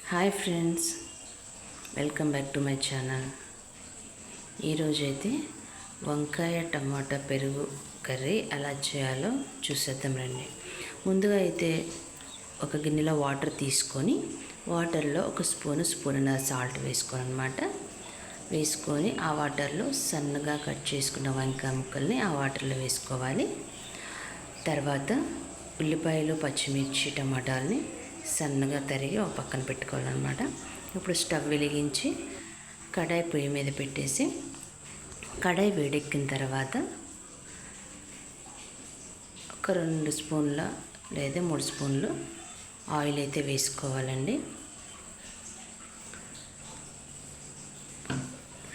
Hi friends, welcome back to my channel. ఈరోజైతే వంకాయ టమాటా పెరుగు కర్రీ ఎలా చేయాలో చూసేద్దాం రండి. ముందుగా అయితే ఒక గిన్నెలో వాటర్ తీసుకొని వాటర్లో ఒక స్పూన్ సాల్ట్ వేసుకొని ఆ వాటర్లో సన్నగా కట్ చేసుకున్న వంకాయ ముక్కల్ని ఆ వాటర్లో వేసుకోవాలి. తర్వాత ఉల్లిపాయలు, పచ్చిమిర్చి, టమాటాలని సన్నగా తరిగి ఒక పక్కన పెట్టుకోవాలన్నమాట. ఇప్పుడు స్టవ్ వెలిగించి కడాయి పొయ్యి మీద పెట్టేసి కడాయి వేడెక్కిన తర్వాత ఒక 2 స్పూన్ల లేదా 3 స్పూన్లు ఆయిల్ అయితే వేసుకోవాలండి.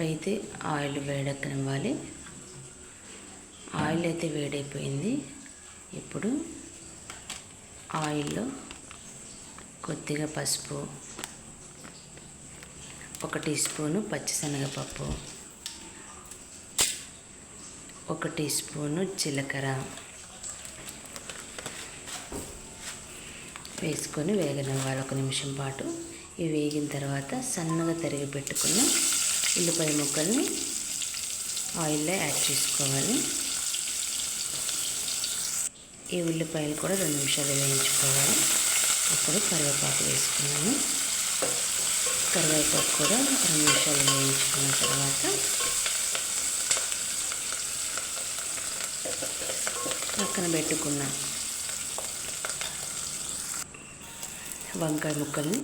అయితే ఆయిల్ వేడెక్కనివ్వాలి. ఆయిల్ అయితే వేడైపోయింది. ఇప్పుడు ఆయిల్లో కొద్దిగా పసుపు, 1 టీ స్పూను పచ్చిశనగపప్పు, 1 టీ స్పూను జీలకర్ర వేసుకొని వేగనివ్వాలి 1 నిమిషం పాటు. ఇవి వేగిన తర్వాత సన్నగా తరిగి పెట్టుకున్న ఉల్లిపాయ ముక్కల్ని ఆయిల్లో యాడ్ చేసుకోవాలి. ఈ ఉల్లిపాయలు కూడా 2 నిమిషాలు వేయించుకోవాలి. ఇప్పుడు కరివేపాకు వేసుకున్నాను. కరివేపాకు కూడా 2 నిమిషాలు వేయించుకున్న తర్వాత పక్కన పెట్టుకున్న వంకాయ ముక్కల్ని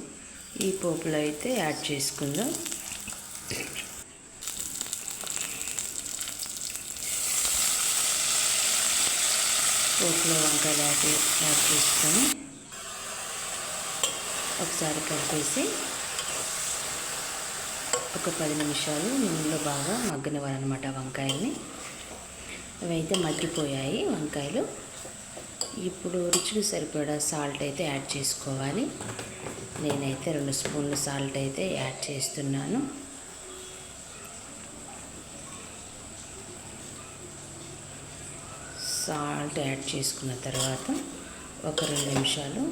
ఈ పోపులో అయితే యాడ్ చేసుకుందాం. పోపులో వంకాయలు యాడ్ చేసుకొని ఒకసారి కలిపేసి ఒక 10 నిమిషాలు నూనెలో బాగా మగ్గనివ్వాలన్నమాట వంకాయల్ని. ఇవైతే మగ్గిపోయాయి వంకాయలు. ఇప్పుడు రుచికి సరిపడా సాల్ట్ అయితే యాడ్ చేసుకోవాలి. నేనైతే 2 స్పూన్లు సాల్ట్ అయితే యాడ్ చేస్తున్నాను. సాల్ట్ యాడ్ చేసుకున్న తర్వాత ఒక 2 నిమిషాలు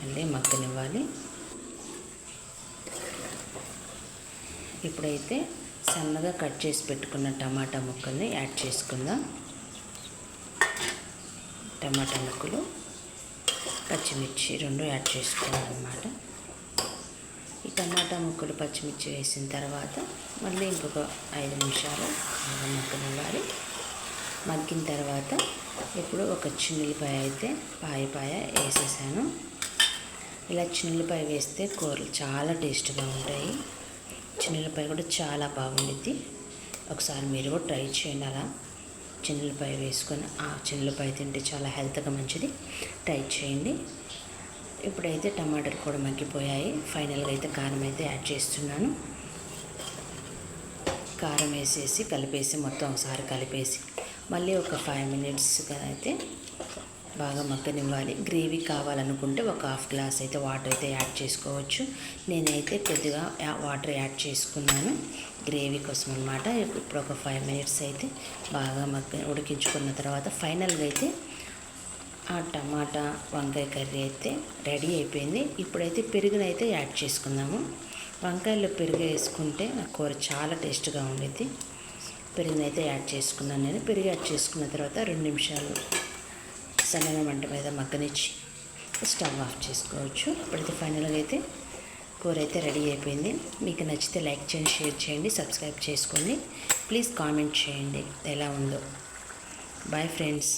మళ్ళీ మగ్గనివ్వాలి. ఇప్పుడైతే సన్నగా కట్ చేసి పెట్టుకున్న టమాటా ముక్కల్ని యాడ్ చేసుకుందాం. టమాటా ముక్కలు, పచ్చిమిర్చి 2 యాడ్ చేసుకోవాలన్నమాట. ఈ టమాటా ముక్కలు, పచ్చిమిర్చి వేసిన తర్వాత మళ్ళీ ఇంకొక 5 నిమిషాలు మగ్గనివ్వాలి. మగ్గిన తర్వాత ఇప్పుడు ఒక చిన్నులపాయ అయితే పాయ వేసేసాను. ఇలా చిన్నులపాయ వేస్తే కూరలు చాలా టేస్ట్గా ఉంటాయి. చిన్నులపాయ కూడా చాలా బాగుండిద్ది. ఒకసారి మీరు కూడా ట్రై చేయండి. అలా చిన్నులపాయ వేసుకొని ఆ చిన్నులపాయ తింటే చాలా హెల్త్గా మంచిది. ట్రై చేయండి. ఇప్పుడైతే టమాటాలు కూడా మగ్గిపోయాయి. ఫైనల్గా అయితే కారం అయితే యాడ్ చేస్తున్నాను. కారం వేసేసి కలిపేసి మొత్తం ఒకసారి కలిపేసి మళ్ళీ ఒక 5 మినిట్స్ అయితే బాగా మగ్గనివ్వాలి. గ్రేవీ కావాలనుకుంటే ఒక హాఫ్ గ్లాస్ అయితే వాటర్ అయితే యాడ్ చేసుకోవచ్చు. నేనైతే కొద్దిగా వాటర్ యాడ్ చేసుకున్నాను గ్రేవీ కోసం అన్నమాట. ఇప్పుడు ఒక 5 మినిట్స్ అయితే బాగా ఉడికించుకున్న తర్వాత ఫైనల్గా అయితే ఆ టమాటా వంకాయ కర్రీ అయితే రెడీ అయిపోయింది. ఇప్పుడైతే పెరుగునైతే యాడ్ చేసుకుందాము. వంకాయలో పెరుగు వేసుకుంటే నా కూర చాలా టేస్ట్గా ఉండేది. పెరుగునైతే యాడ్ చేసుకున్నాను నేను. పెరుగు యాడ్ చేసుకున్న తర్వాత 2 నిమిషాలు సన్నగా మంట మీద మగ్గనిచ్చి స్టవ్ ఆఫ్ చేసుకోవచ్చు. ఇప్పుడైతే ఫైనల్గా అయితే కూర అయితే రెడీ అయిపోయింది. మీకు నచ్చితే లైక్ చేయండి, షేర్ చేయండి, సబ్స్క్రైబ్ చేసుకోండి. ప్లీజ్ కామెంట్ చేయండి ఎలా ఉందో. Bye friends.